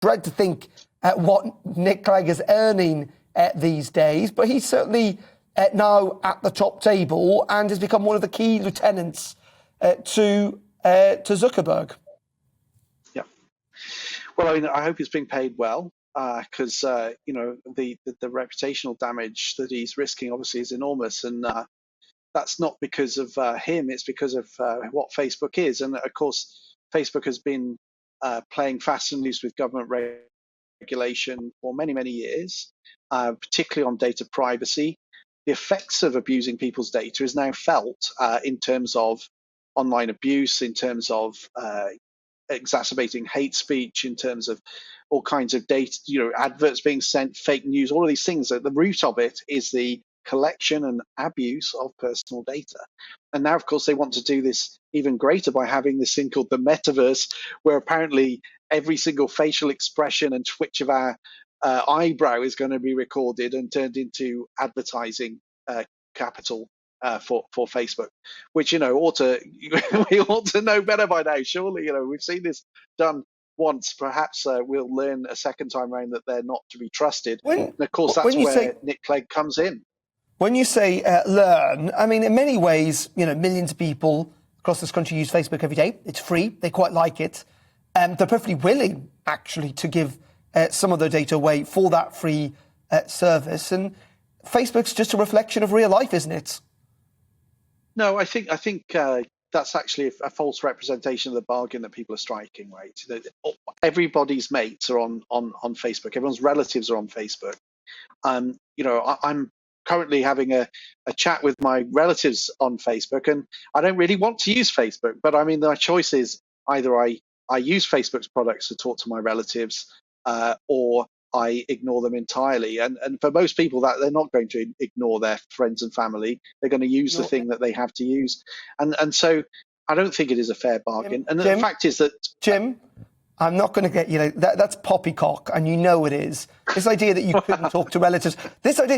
dread to think what Nick Clegg is earning these days, but he's certainly now at the top table and has become one of the key lieutenants to Zuckerberg. Yeah. Well, I mean, I hope he's being paid well, because the reputational damage that he's risking obviously is enormous, and that's not because of him. It's because of what Facebook is, and of course, Facebook has been playing fast and loose with government regulation for many, many years, particularly on data privacy. The effects of abusing people's data is now felt in terms of online abuse, in terms of exacerbating hate speech, in terms of all kinds of data, adverts being sent, fake news, all of these things. At the root of it is the collection and abuse of personal data. And now, of course, they want to do this even greater by having this thing called the metaverse, where apparently every single facial expression and twitch of our eyebrow is going to be recorded and turned into advertising capital for Facebook, which we ought to know better by now. Surely, we've seen this done once. Perhaps we'll learn a second time around that they're not to be trusted. And of course, that's where Nick Clegg comes in. When you say learn, I mean, in many ways, millions of people across this country use Facebook every day. It's free. They quite like it. They're perfectly willing, actually, to give some of their data away for that free service. And Facebook's just a reflection of real life, isn't it? No, I think that's actually a false representation of the bargain that people are striking, right? Everybody's mates are on Facebook. Everyone's relatives are on Facebook. I'm currently having a chat with my relatives on Facebook, and I don't really want to use Facebook, but I mean, my choice is either I use Facebook's products to talk to my relatives, or I ignore them entirely. And for most people, that they're not going to ignore their friends and family. They're going to use the thing that they have to use. And so I don't think it is a fair bargain. And the fact is that... Jim, I'm not going to get, that's poppycock, and it is. This idea that you couldn't talk to relatives, Facebook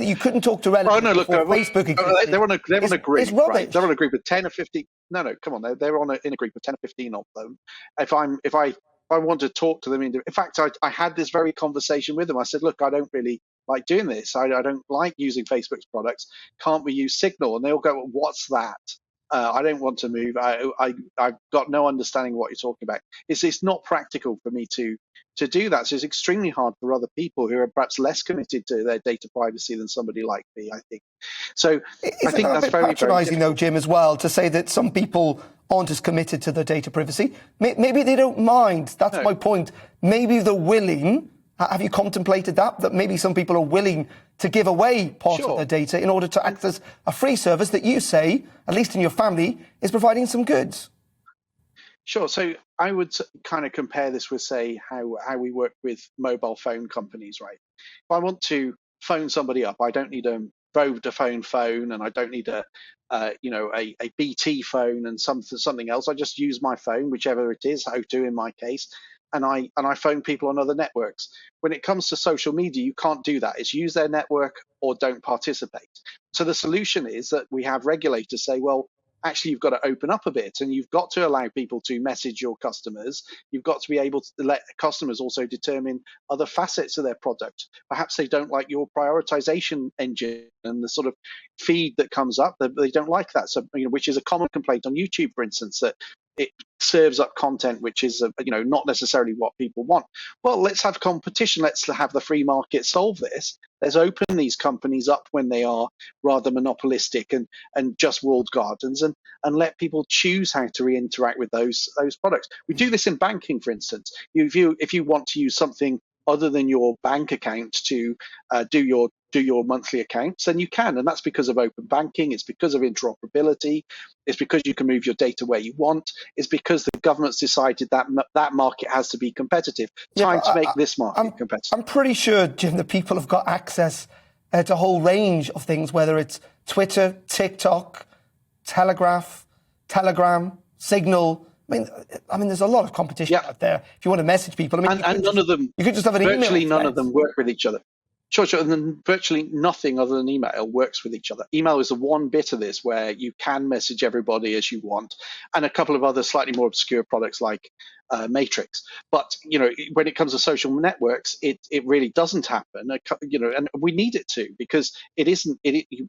existed. They're on a group. It's rubbish. Right? They're on a group of 10 or 15. No, come on. They're in a group of 10 or 15 of them. If I want to talk to them, in fact, I had this very conversation with them. I said, look, I don't really like doing this. I don't like using Facebook's products. Can't we use Signal? And they all go, well, what's that? I don't want to move. I've got no understanding of what you're talking about. It's not practical for me to do that. So it's extremely hard for other people who are perhaps less committed to their data privacy than somebody like me, I think. So I think that's very patronising, though, Jim, as well, to say that some people aren't as committed to their data privacy. Maybe they don't mind. That's my point. Maybe they're willing. Have you contemplated that maybe some people are willing to give away part of their data in order to access a free service that you say, at least in your family, is providing some goods? Sure. So I would kind of compare this with, say, how we work with mobile phone companies, right? If I want to phone somebody up, I don't need a Vodafone phone, and I don't need a BT phone and something else. I just use my phone, whichever it is, O2 in my case, and I phone people on other networks. When it comes to social media, you can't do that. It's use their network or don't participate. So the solution is that we have regulators say, well, actually, you've got to open up a bit, and you've got to allow people to message your customers. You've got to be able to let customers also determine other facets of their product. Perhaps they don't like your prioritization engine and the sort of feed that comes up. They don't like that. So, which is a common complaint on YouTube, for instance, that it serves up content which is not necessarily what people want. Well, let's have competition. Let's have the free market solve this. Let's open these companies up when they are rather monopolistic and just walled gardens, and let people choose how to interact with those products. We do this in banking, for instance. If you want to use something other than your bank account to do your monthly accounts, then you can, and that's because of open banking. It's because of interoperability. It's because you can move your data where you want. It's because the government's decided that market has to be competitive. Time to make this market competitive. I'm pretty sure, Jim, that people have got access to a whole range of things, whether it's Twitter, TikTok, Telegram, Signal. I mean, there's a lot of competition out there. If you want to message people, and none of them, you could just have an email. Virtually none of them work with each other. Sure, sure. And then virtually nothing other than email works with each other. Email is the one bit of this where you can message everybody as you want, and a couple of other slightly more obscure products like Matrix. But when it comes to social networks, it really doesn't happen. And we need it to, because it isn't.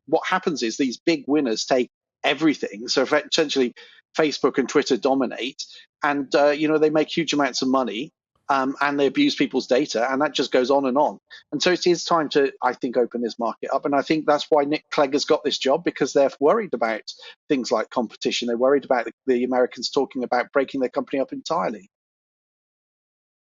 What happens is these big winners take everything. So essentially, Facebook and Twitter dominate, and they make huge amounts of money. And they abuse people's data, and that just goes on and on. And so it is time to, I think, open this market up. And I think that's why Nick Clegg has got this job, because they're worried about things like competition. They're worried about the Americans talking about breaking their company up entirely.